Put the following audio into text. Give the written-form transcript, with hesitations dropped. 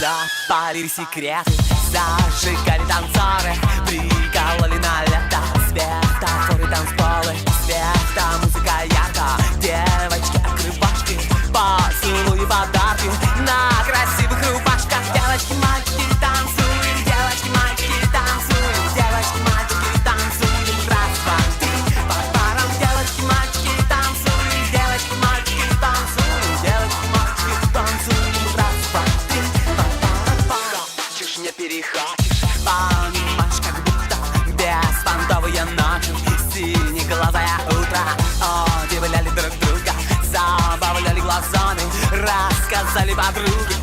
Запалили секреты, зажигали танцоры, прикололи на лето светофоры, танцполы, света, музыка ярко, девочки-акробатки, поцелуи, подарки на красивых рубашках. Девочки, мальчики, танцуем, девочки, мальчики, танцуем, девочки, мальчики, танцуем, раз, два, три, па-парам. Девочки, мальчики, танцуем, девочки, мальчики, танцуем, девочки, мальчики, танцуем, раз, два, три. Не перехватишь, понимаешь, как будто беспонтовые ночи, синеглазое утро. Удивляли друг друга, забавляли глазами, рассказали подруги,